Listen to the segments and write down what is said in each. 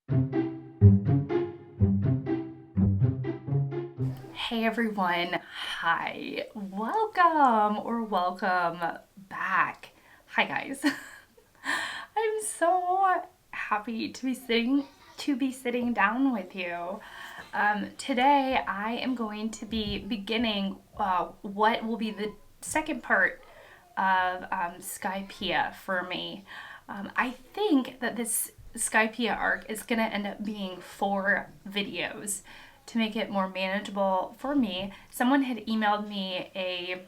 Hey everyone, hi, welcome back. Hi guys. I'm so happy to be sitting down with you. Today I am going to be beginning what will be the second part of Skypiea for me. I think that this Skypiea arc is going to end up being 4 videos to make it more manageable for me. Someone had emailed me a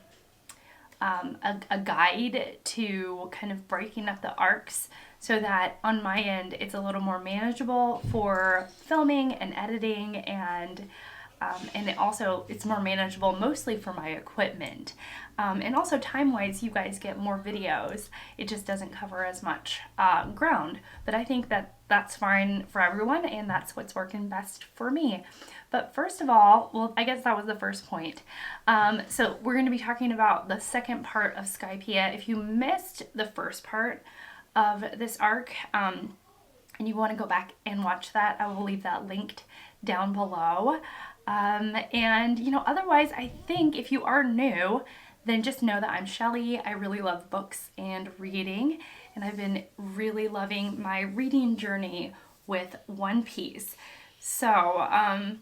guide to kind of breaking up the arcs so that on my end it's a little more manageable for filming and editing, and it's more manageable mostly for my equipment. And also time-wise, you guys get more videos. It just doesn't cover as much ground. But I think that that's fine for everyone, and that's what's working best for me. But first of all, well, I guess that was the first point. So we're going to be talking about the second part of Skypiea. If you missed the first part of this arc, and you want to go back and watch that, I will leave that linked down below. Otherwise, I think if you are new, then just know that I'm Shelly. I really love books and reading, and I've been really loving my reading journey with One Piece. So, among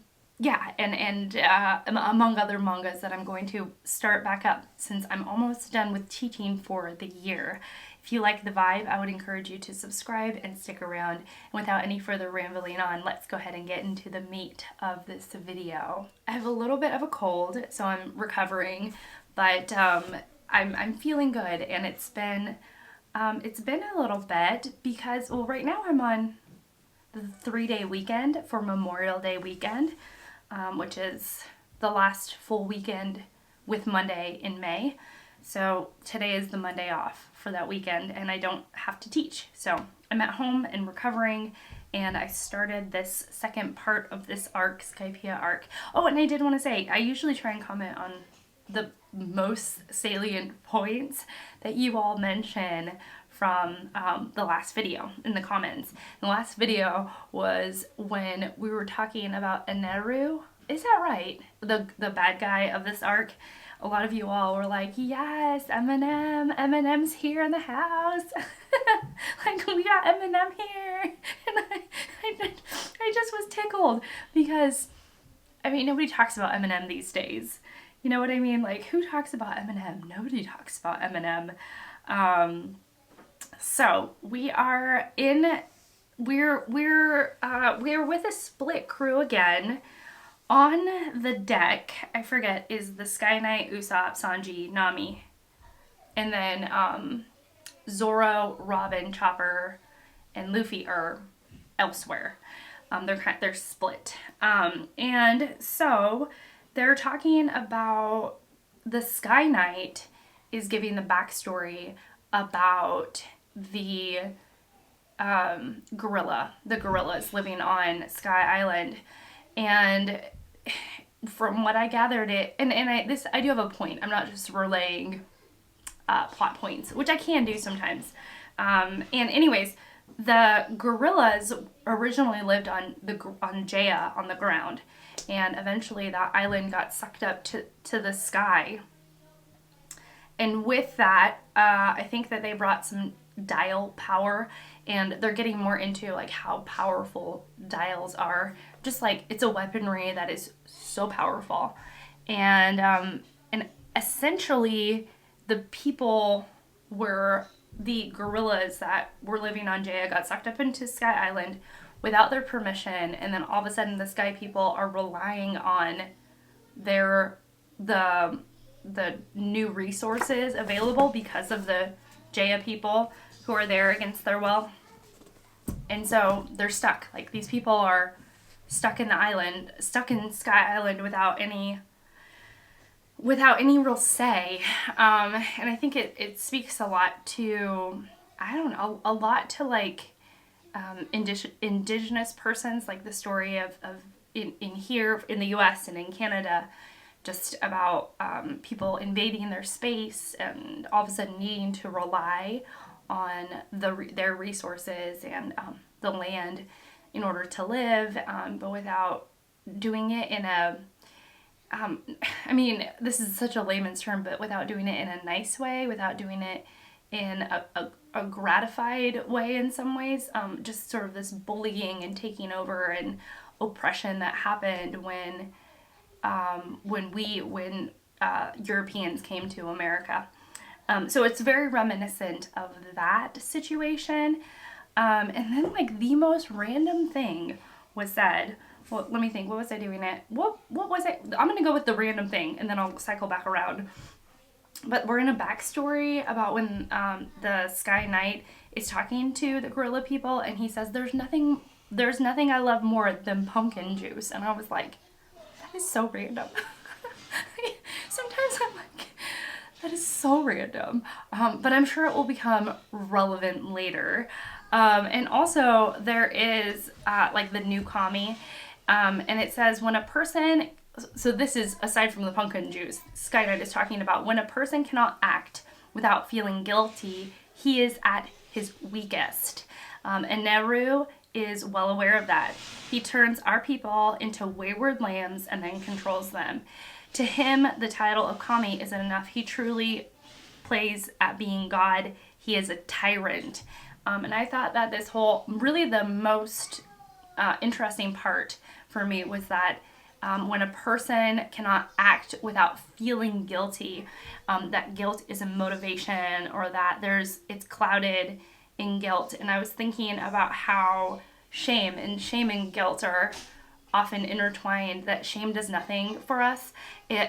other mangas that I'm going to start back up since I'm almost done with teaching for the year. If you like the vibe, I would encourage you to subscribe and stick around. And without any further rambling on, let's go ahead and get into the meat of this video. I have a little bit of a cold, so I'm recovering, but I'm feeling good, and it's been a little bit because, well, right now I'm on the 3-day weekend for Memorial Day weekend, which is the last full weekend with Monday in May. So today is the Monday off for that weekend, and I don't have to teach. So I'm at home and recovering, and I started this second part of this arc, Skypiea arc. Oh, and I did want to say, I usually try and comment on the most salient points that you all mention from the last video in the comments. The last video was when we were talking about Enel. Is that right? The bad guy of this arc. A lot of you all were like, yes, Eminem's here in the house. Like, we got Eminem here. And I just was tickled because, I mean, nobody talks about Eminem these days. You know what I mean? Like, who talks about Eminem? Nobody talks about Eminem. So we are we're with a split crew again. On the deck, I forget, is the Sky Knight, Usopp, Sanji, Nami, and then Zoro, Robin, Chopper, and Luffy are elsewhere. They're split, and so they're talking about the Sky Knight is giving the backstory about the gorillas living on Sky Island, and from what I gathered I do have a point. I'm not just relaying plot points, which I can do sometimes. And anyways, the gorillas originally lived on Jaya, on the ground, and eventually that island got sucked up to the sky. And with that, I think that they brought some dial power, and they're getting more into like how powerful dials are. Just like, it's a weaponry that is so powerful, and essentially the people were the gorillas that were living on Jaya got sucked up into Sky Island without their permission, and then all of a sudden the Sky people are relying on the new resources available because of the Jaya people who are there against their will. And so they're stuck. Like, these people are stuck in Sky Island without any real say. And I think it speaks a lot to, I don't know, a lot to like indigenous persons, like the story of in here in the US and in Canada, just about people invading their space and all of a sudden needing to rely on their resources and the land in order to live, but without doing it in a, I mean, this is such a layman's term, but without doing it in a nice way, without doing it in a gratified way in some ways, just sort of this bullying and taking over and oppression that happened when Europeans came to America. So it's very reminiscent of that situation. And then like the most random thing was said. Well, let me think. What was I doing it? What was it? I'm going to go with the random thing and then I'll cycle back around. But we're in a backstory about when the Sky Knight is talking to the gorilla people and he says, there's nothing I love more than pumpkin juice. And I was like, that is so random. Sometimes I'm like, that is so random. But I'm sure it will become relevant later. And also there is like the new commie. And it says when a person, so this is aside from the pumpkin juice, Sky Knight is talking about when a person cannot act without feeling guilty, he is at his weakest. And Nehru is well aware of that. He turns our people into wayward lambs and then controls them. To him, the title of kami isn't enough. He truly plays at being God. He is a tyrant. And I thought that this whole, really the most interesting part for me was that when a person cannot act without feeling guilty, that guilt is a motivation, or that it's clouded in guilt. And I was thinking about how shame and guilt are often intertwined, that shame does nothing for us.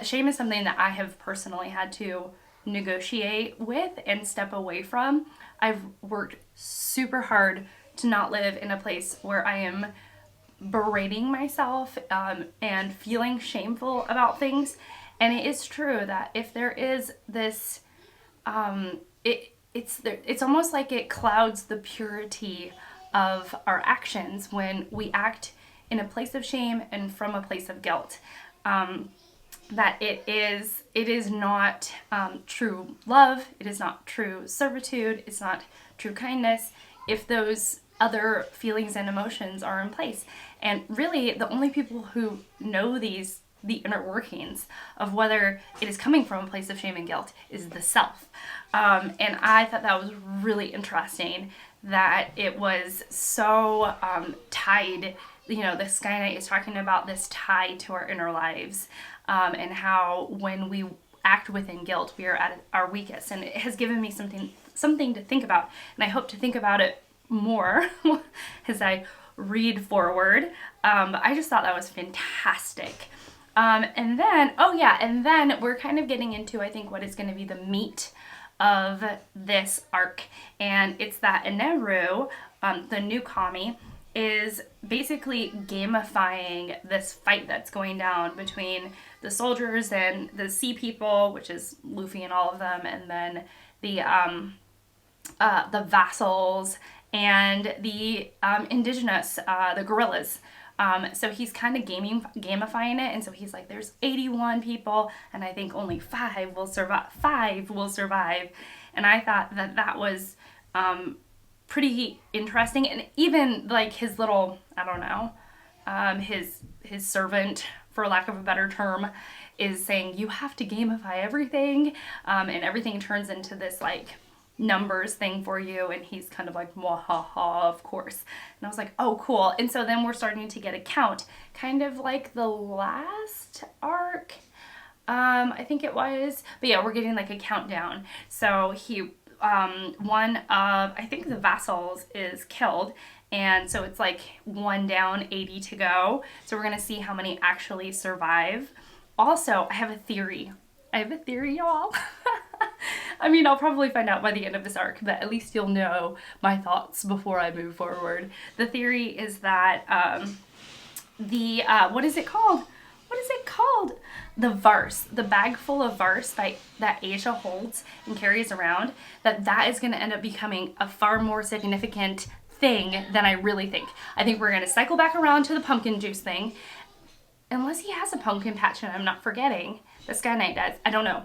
Shame is something that I have personally had to negotiate with and step away from. I've worked super hard to not live in a place where I am berating myself and feeling shameful about things. And it is true that if there is this, it's almost like it clouds the purity of our actions when we act in a place of shame and from a place of guilt. That it is not true love, it is not true servitude, it's not true kindness if those other feelings and emotions are in place. And really the only people who know the inner workings of whether it is coming from a place of shame and guilt is the self. And I thought that was really interesting that it was so tied. You know, the Sky Knight is talking about this tie to our inner lives, and how when we act within guilt, we are at our weakest. And it has given me something to think about, and I hope to think about it more as I read forward. I just thought that was fantastic. And then we're kind of getting into, I think, what is going to be the meat of this arc, and it's that Enel, the new kami, is basically gamifying this fight that's going down between the soldiers and the sea people, which is Luffy and all of them, and then the vassals and the indigenous, the gorillas. So he's kind of gamifying it, and so he's like, there's 81 people, and I think only 5 will survive. 5 will survive, and I thought that was pretty interesting. And even like his little, I don't know, his servant, for lack of a better term, is saying you have to gamify everything, and everything turns into this like numbers thing for you, and he's kind of like, mwahaha, of course. And I was like, oh, cool. And so then we're starting to get a count, kind of like the last arc, I think it was. But yeah, we're getting like a countdown. So he, one of, I think the vassals is killed, and so it's like 1 down, 80 to go. So we're gonna see how many actually survive. Also, I have a theory, y'all. I mean, I'll probably find out by the end of this arc, but at least you'll know my thoughts before I move forward. The theory is that what is it called? The varse, the bag full of varse that Asia holds and carries around, that is going to end up becoming a far more significant thing than I really think. I think we're going to cycle back around to the pumpkin juice thing, unless he has a pumpkin patch and I'm not forgetting. The Sky Knight does. I don't know.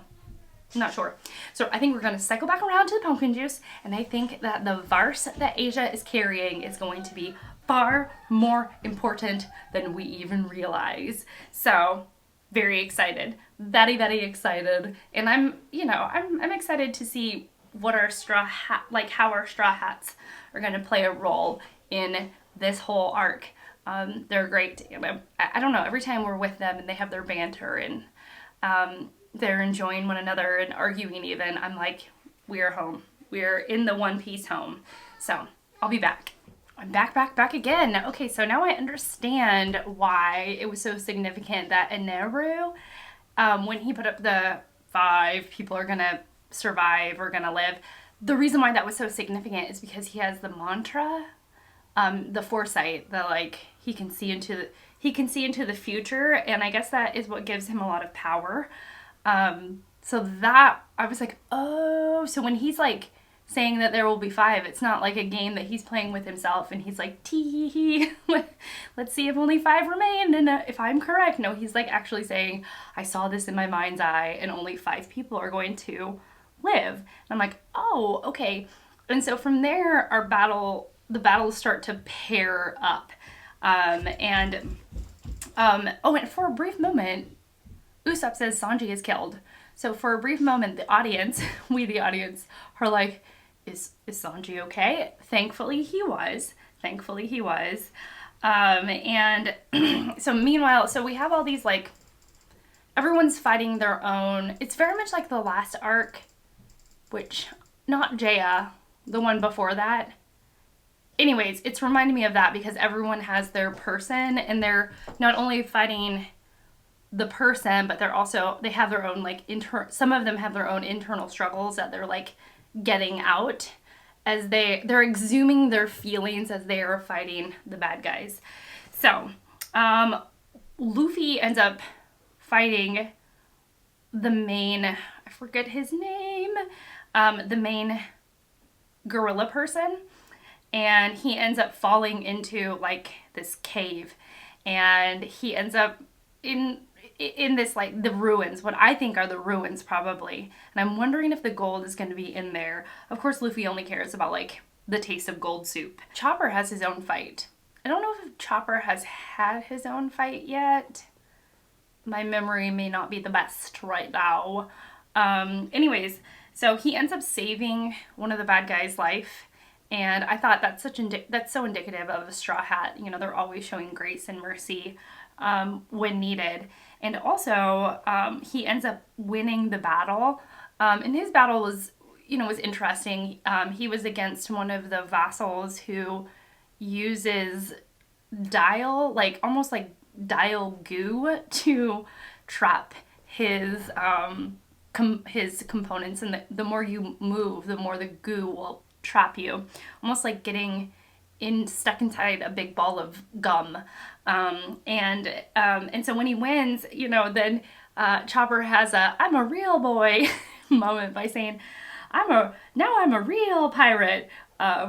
I'm not sure. So I think we're going to cycle back around to the pumpkin juice, and I think that the varse that Asia is carrying is going to be far more important than we even realize. So very excited, very, very excited. And I'm excited to see what our how our straw hats are going to play a role in this whole arc. They're great. I don't know, every time we're with them and they have their banter and they're enjoying one another and arguing even, I'm like, we are home. We're in the One Piece home. So I'll be back. I'm back again. Okay, so now I understand why it was so significant that Enel, when he put up the 5 people are gonna survive or gonna live, the reason why that was so significant is because he has the mantra, the foresight, the like he can see into the future, and I guess that is what gives him a lot of power. So that I was like, oh, so when he's like saying that there will be 5, it's not like a game that he's playing with himself and he's like, tee hee, let's see if only 5 remain and if I'm correct. No, he's like actually saying, I saw this in my mind's eye and only 5 people are going to live. And I'm like, oh, okay. And so from there, the battles start to pair up. And for a brief moment, Usopp says Sanji is killed. So for a brief moment, the audience, the audience, are like, is Sanji okay? Thankfully he was. And so meanwhile, so we have all these like, everyone's fighting their own. It's very much like the last arc, which, not Jaya, the one before that. Anyways, it's reminding me of that because everyone has their person and they're not only fighting the person, but they have their own like some of them have their own internal struggles that they're like getting out as they're exhuming their feelings as they are fighting the bad guys. So Luffy ends up fighting the main, I forget his name, the main gorilla person, and he ends up falling into like this cave, and he ends up in this like the ruins, what I think are the ruins probably, and I'm wondering if the gold is going to be in there. Of course Luffy only cares about like the taste of gold soup. Chopper has his own fight. I don't know if Chopper has had his own fight yet. My memory may not be the best right now. Anyways, so he ends up saving one of the bad guys' life, and I thought that's so indicative of a Straw Hat. You know, they're always showing grace and mercy when needed. And also, he ends up winning the battle. And his battle was interesting. He was against one of the vassals who uses almost like dial goo to trap his components. And the more you move, the more the goo will trap you. Almost like getting stuck inside a big ball of gum. And so when he wins, then Chopper has I'm a real boy moment by saying, I'm a real pirate,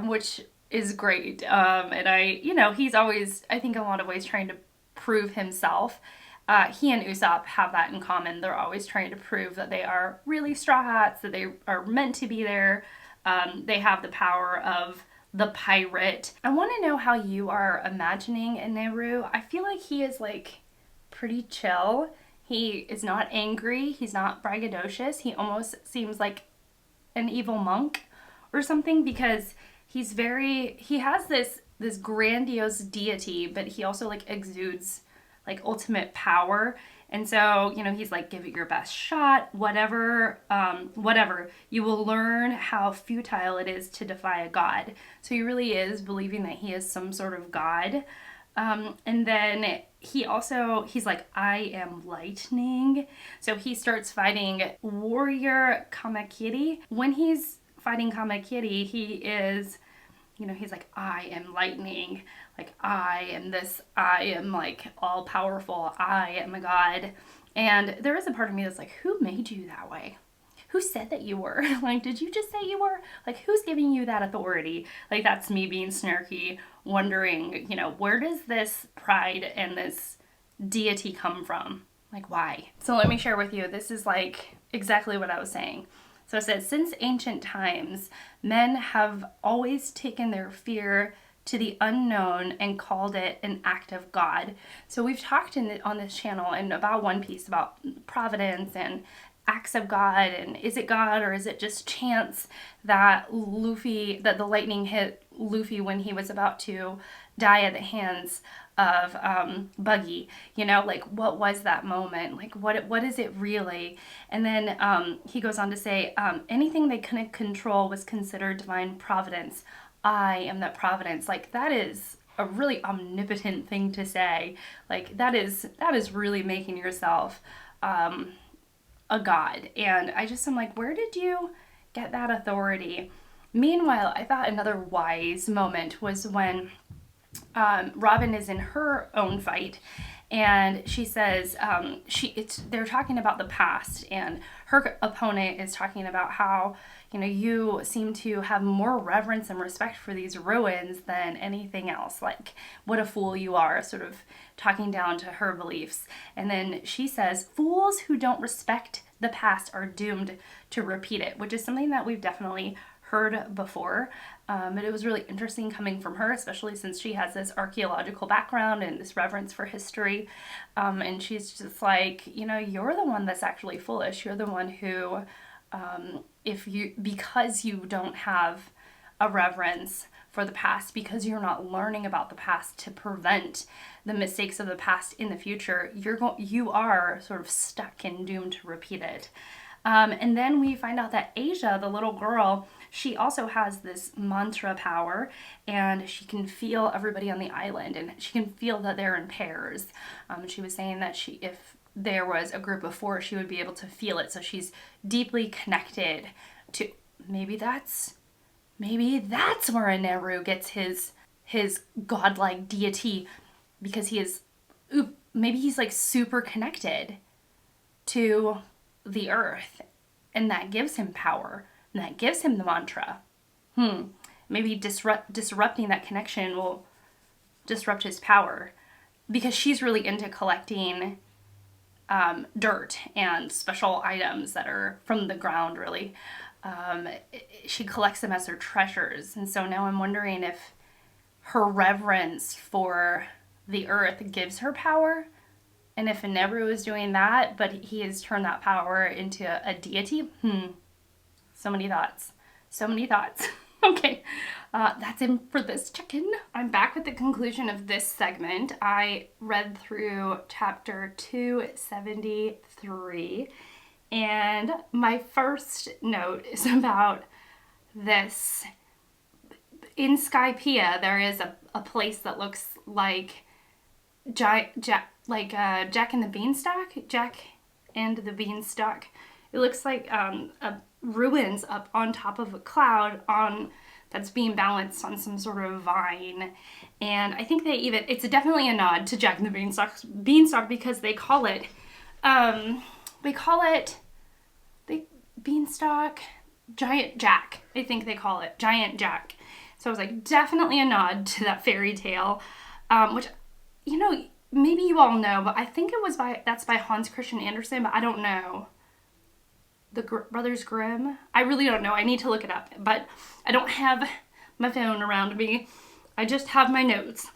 which is great. And he's always, I think in a lot of ways, trying to prove himself. He and Usopp have that in common. They're always trying to prove that they are really Straw Hats, that they are meant to be there. They have the power of the pirate. I want to know how you are imagining Enel. I feel like he is like pretty chill. He is not angry. He's not braggadocious. He almost seems like an evil monk or something, because he has this grandiose deity, but he also like exudes like ultimate power. And so, he's like, give it your best shot, whatever. You will learn how futile it is to defy a god. So he really is believing that he is some sort of god. And then he's like, I am lightning. So he starts fighting warrior Kamakiri. When he's fighting Kamakiri, he is, he's like, I am lightning. Like, I am like all powerful. I am a god. And there is a part of me that's like, who made you that way? Who said that you were? Like, did you just say you were? Like, who's giving you that authority? Like, that's me being snarky, wondering, where does this pride and this deity come from? Like, why? So let me share with you, this is like exactly what I was saying. So it says, since ancient times, men have always taken their fear to the unknown and called it an act of God. So we've talked on this channel and about One Piece about providence and acts of God, and is it God or is it just chance that the lightning hit Luffy when he was about to die at the hands of Buggy, like what was that moment, like what is it really? And then he goes on to say, anything they couldn't control was considered divine providence. I am that providence. Like, that is a really omnipotent thing to say. Like, that is really making yourself a god. And I'm like, where did you get that authority? Meanwhile, I thought another wise moment was when Robin is in her own fight, and she says they're talking about the past, and her opponent is talking about how you seem to have more reverence and respect for these ruins than anything else. Like, what a fool you are, sort of talking down to her beliefs. And then she says, fools who don't respect the past are doomed to repeat it, which is something that we've definitely heard before. But it was really interesting coming from her, especially since she has this archaeological background and this reverence for history. And she's just like, you're the one that's actually foolish. You're the one who, because you don't have a reverence for the past, because you're not learning about the past to prevent the mistakes of the past in the future, you are sort of stuck and doomed to repeat it. And then we find out that Asia, the little girl, she also has this mantra power, and she can feel everybody on the island, and she can feel that they're in pairs. She was saying that if there was a group of 4, she would be able to feel it. So she's deeply connected to, maybe that's where Enel gets his godlike deity, because maybe he's like super connected to the earth, and that gives him power, and that gives him the mantra. Maybe disrupting that connection will disrupt his power, because she's really into collecting dirt and special items that are from the ground, really. She collects them as her treasures, and so now I'm wondering if her reverence for the earth gives her power, and if Enel is doing that, but he has turned that power into a deity. So many thoughts. Okay, that's it for this check-in. I'm back with the conclusion of this segment. I read through chapter 273, and my first note is about this. In Skypiea, there is a place that looks like Jack and the Beanstalk. Jack and the Beanstalk. It looks like ruins up on top of a cloud that's being balanced on some sort of vine. And I think it's definitely a nod to Jack and the Beanstalk, because they call it the Beanstalk Giant Jack. I think they call it Giant Jack. So I was like, definitely a nod to that fairy tale, which, maybe you all know, but I think that's by Hans Christian Andersen, but I don't know. The Brothers Grimm? I really don't know. I need to look it up, but I don't have my phone around me. I just have my notes.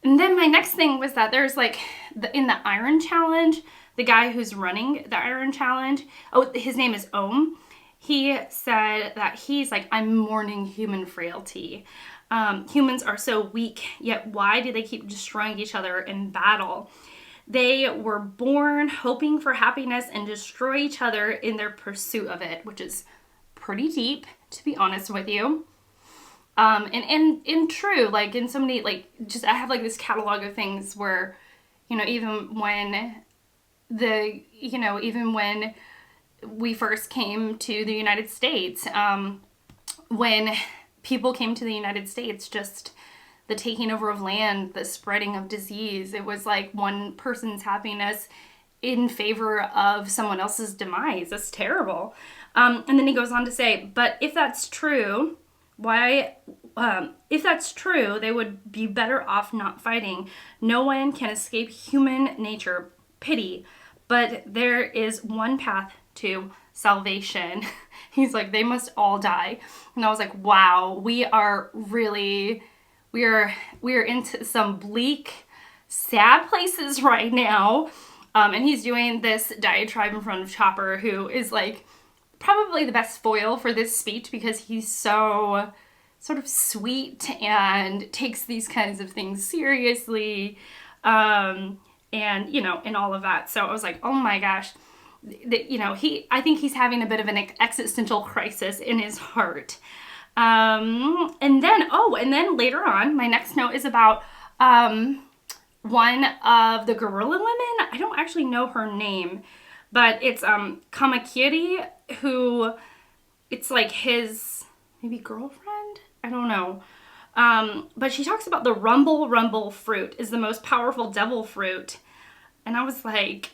And then my next thing was that there's in the Iron Challenge, the guy who's running the Iron Challenge, his name is Ohm. He said that he's like, I'm mourning human frailty. Humans are so weak, yet why do they keep destroying each other in battle? They were born hoping for happiness and destroy each other in their pursuit of it, which is pretty deep, to be honest with you. And true, like in so many, I have this catalog of things where, even when we first came to the United States, when people came to the United States, just the taking over of land, the spreading of disease, it was like one person's happiness in favor of someone else's demise. That's terrible. And then he goes on to say, but if that's true, if that's true, they would be better off not fighting. No one can escape human nature, pity, but there is one path to salvation. He's like, they must all die. And I was like, wow, we are really we're into some bleak, sad places right now. And he's doing this diatribe in front of Chopper, who is like probably the best foil for this speech because he's so sort of sweet and takes these kinds of things seriously. And, you know, and all of that. So I was like, oh my gosh, you know, I think he's having a bit of an existential crisis in his heart. And then later on, my next note is about, one of the gorilla women. I don't actually know her name, but it's, Kamakiri, who it's like his maybe girlfriend. I don't know. But she talks about the rumble fruit is the most powerful devil fruit. And I was like,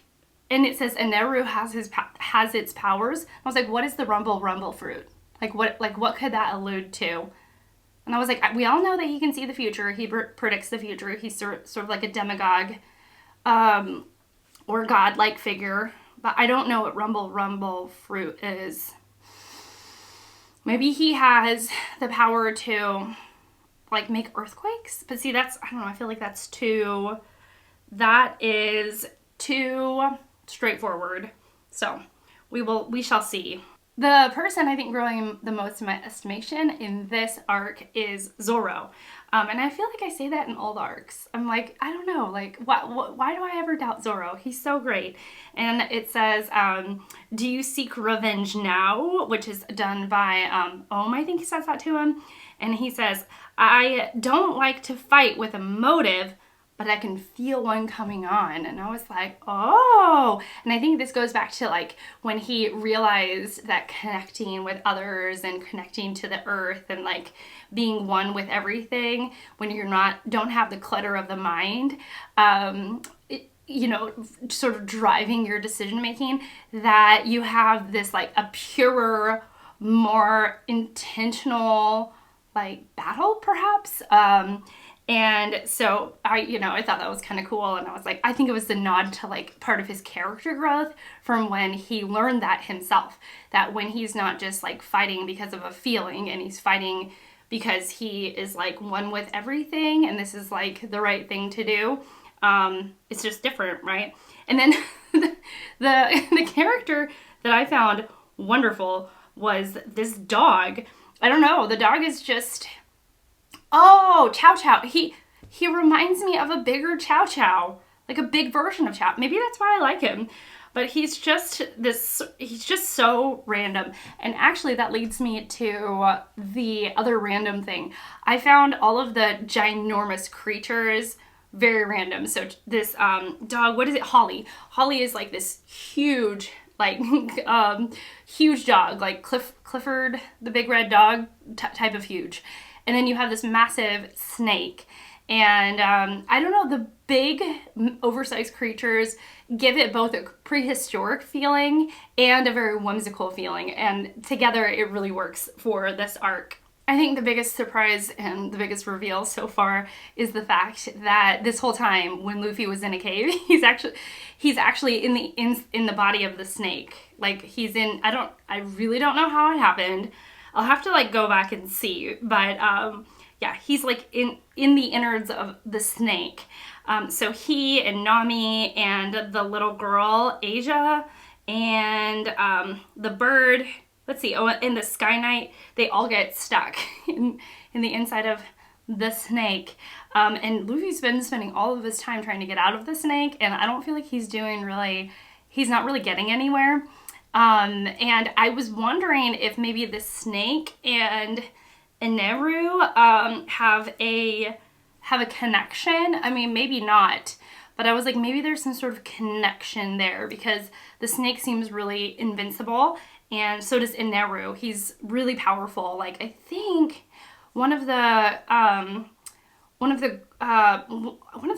and it says Enel has its powers. I was like, what is the rumble fruit? Like what could that allude to? And I was like, we all know that he can see the future. He predicts the future. He's sort of like a demagogue, or godlike figure. But I don't know what rumble fruit is. Maybe he has the power to like make earthquakes, but see, I don't know, I feel like that is too straightforward. So we shall see. The person I think growing the most in my estimation in this arc is Zoro. And I feel like I say that in all the arcs. I'm like, I don't know, like, why do I ever doubt Zoro? He's so great. And it says, do you seek revenge now? Which is done by, I think he says that to him. And he says, I don't like to fight with a motive, but I can feel one coming on. And I was like, oh. And I think this goes back to like when he realized that connecting with others and connecting to the earth and like being one with everything, when you're don't have the clutter of the mind, you know, sort of driving your decision making, that you have this like a purer, more intentional like battle perhaps. And so I thought that was kind of cool. And I was like, I think it was the nod to like part of his character growth from when he learned that himself, that when he's not just like fighting because of a feeling and he's fighting because he is like one with everything and this is like the right thing to do. It's just different, right? And then the character that I found wonderful was this dog. I don't know, the dog is just, oh, Chow Chow. He reminds me of a bigger Chow Chow, like a big version of Chow. Maybe that's why I like him. But he's just so random. And actually that leads me to the other random thing. I found all of the ginormous creatures very random. So this dog, what is it? Holly. Holly is like this huge, like huge dog, like Clifford the Big Red Dog type of huge. And then you have this massive snake. And I don't know, the big oversized creatures give it both a prehistoric feeling and a very whimsical feeling. And together it really works for this arc. I think the biggest surprise and the biggest reveal so far is the fact that this whole time when Luffy was in a cave, he's actually in the body of the snake. Like I really don't know how it happened. I'll have to like go back and see, but yeah, he's like in the innards of the snake. So he and Nami and the little girl Asia and the bird, let's see, and the Sky Knight, they all get stuck in the inside of the snake. And Luffy's been spending all of his time trying to get out of the snake, and I don't feel like he's not really getting anywhere. And I was wondering if maybe the snake and Enel have a connection. I mean, maybe not, but I was like, maybe there's some sort of connection there because the snake seems really invincible, and so does Enel. He's really powerful. Like I think one of the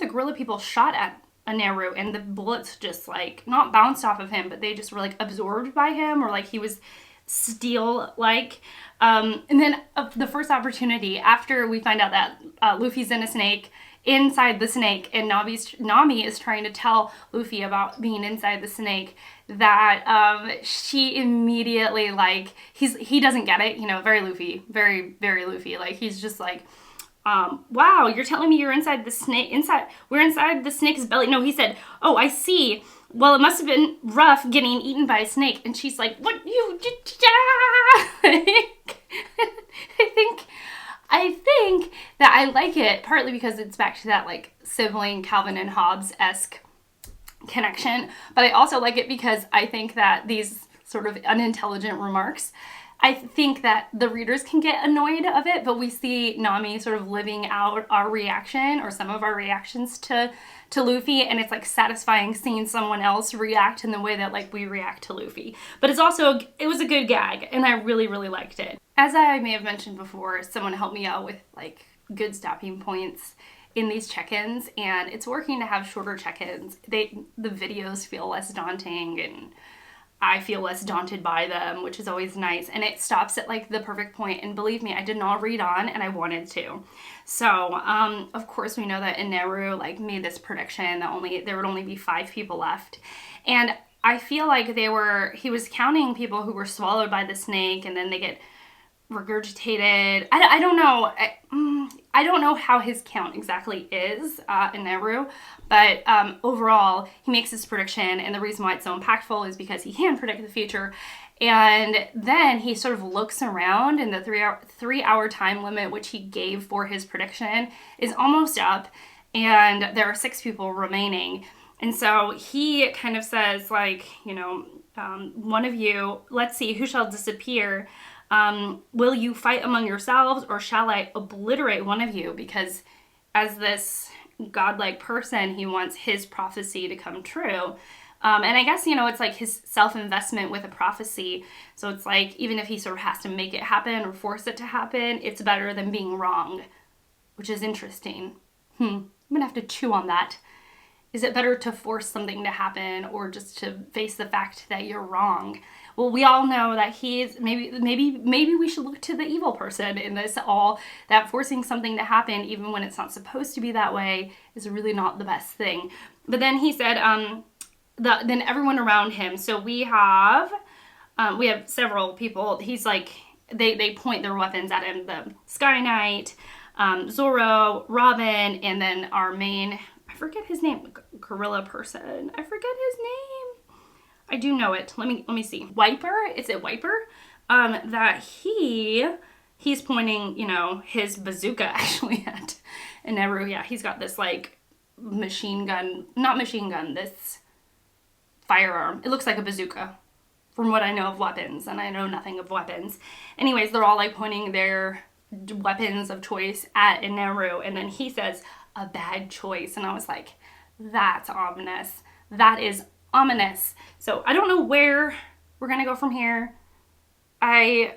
gorilla people shot at Enel, and the bullets just like not bounced off of him, but they just were like absorbed by him, or like he was steel-like. And then the first opportunity after we find out that Luffy's in a snake, inside the snake, and Nami is trying to tell Luffy about being inside the snake, that she immediately like he doesn't get it, you know, very Luffy, very very Luffy. Like he's just like, wow, you're telling me you're inside the snake, we're inside the snake's belly. No, he said, oh, I see. Well, it must have been rough getting eaten by a snake. And she's like, what you, I think that I like it partly because it's back to that like sibling Calvin and Hobbes-esque connection, but I also like it because I think that these sort of unintelligent remarks, I think that the readers can get annoyed of it, but we see Nami sort of living out our reaction or some of our reactions to Luffy, and it's like satisfying seeing someone else react in the way that like we react to Luffy. But it's also, it was a good gag, and I really, really liked it. As I may have mentioned before, someone helped me out with like good stopping points in these check-ins, and it's working to have shorter check-ins. The videos feel less daunting, and I feel less daunted by them, which is always nice. And it stops at like the perfect point. And believe me, I did not read on, and I wanted to. So, of course, we know that Enel like made this prediction that there would only be 5 people left. And I feel like he was counting people who were swallowed by the snake, and then they get regurgitated. I don't know. I don't know how his count exactly is in Naru, but overall, he makes this prediction, and the reason why it's so impactful is because he can predict the future. And then he sort of looks around, and the 3-hour time limit which he gave for his prediction is almost up, and there are 6 people remaining. And so he kind of says, like, you know, one of you, let's see, who shall disappear? Will you fight among yourselves, or shall I obliterate one of you? Because as this godlike person, he wants his prophecy to come true. And I guess, you know, it's like his self-investment with a prophecy. So it's like, even if he sort of has to make it happen or force it to happen, it's better than being wrong, which is interesting. I'm gonna have to chew on that. Is it better to force something to happen or just to face the fact that you're wrong? Well, we all know that maybe we should look to the evil person in this all, that forcing something to happen even when it's not supposed to be that way is really not the best thing. But then he said, then everyone around him. So we have several people. He's like, they point their weapons at him. The Sky Knight, Zoro, Robin, and then our main, I forget his name, gorilla person. I forget his name. I do know it. Let me see. Wiper? Is it Wiper? That he's pointing, you know, his bazooka actually at Enel. Yeah, he's got this like this firearm. It looks like a bazooka from what I know of weapons, and I know nothing of weapons. Anyways, they're all like pointing their weapons of choice at Enel, and then he says, a bad choice. And I was like, that's ominous. That is ominous. So I don't know where we're gonna go from here. I'm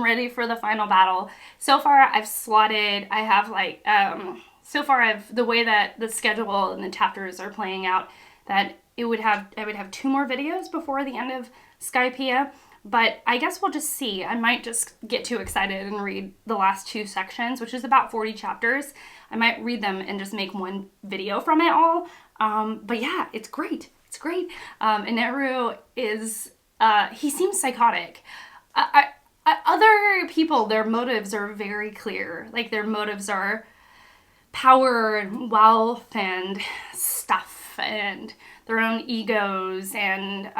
ready for the final battle. So far I've slotted, I have like, the way that the schedule and the chapters are playing out, that I would have 2 more videos before the end of Skypiea, but I guess we'll just see. I might just get too excited and read the last 2 sections, which is about 40 chapters. I might read them and just make one video from it all. But yeah, it's great. It's great. And Enel is, he seems psychotic. Other people, their motives are very clear. Like, their motives are power and wealth and stuff and their own egos and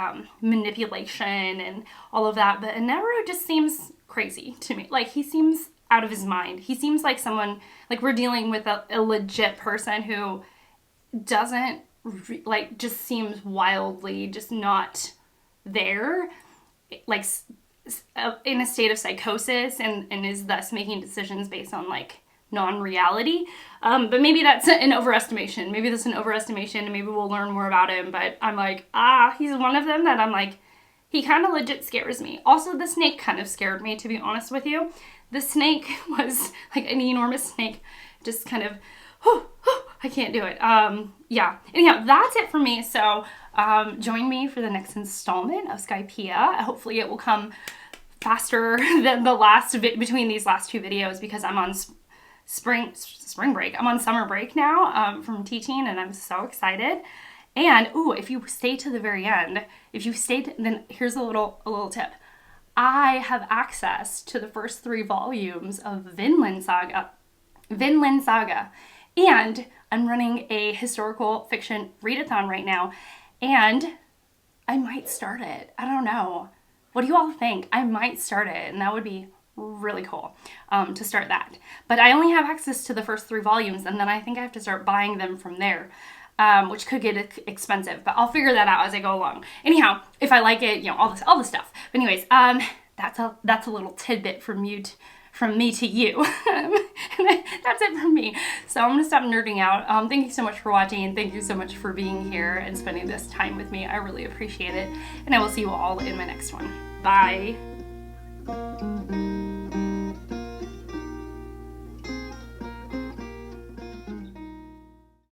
manipulation and all of that. But Enel just seems crazy to me. Like, he seems out of his mind. He seems like someone, like we're dealing with a legit person who doesn't, just seems wildly just not there, like in a state of psychosis, and is thus making decisions based on like non-reality. But maybe that's an overestimation. Maybe that's an overestimation, and maybe we'll learn more about him. But I'm like, he's one of them that I'm like, he kind of legit scares me. Also, the snake kind of scared me, to be honest with you. The snake was like an enormous snake, just kind of, I can't do it. Yeah. Anyhow, that's it for me. So join me for the next installment of Skypiea. Hopefully it will come faster than between these last 2 videos, because I'm on spring break. I'm on summer break now from teaching, and I'm so excited. And if you stay to the very end, then here's a little tip. I have access to the first 3 volumes of Vinland Saga. Vinland Saga. And I'm running a historical fiction readathon right now, and I might start it. I don't know. What do you all think? I might start it, and that would be really cool to start that. But I only have access to the first 3 volumes, and then I think I have to start buying them from there, which could get expensive, but I'll figure that out as I go along. Anyhow, if I like it, you know, all this stuff. But anyways, that's a little tidbit from me to you. That's it from me. So I'm gonna stop nerding out. Thank you so much for watching, and thank you so much for being here and spending this time with me. I really appreciate it, and I will see you all in my next one. Bye.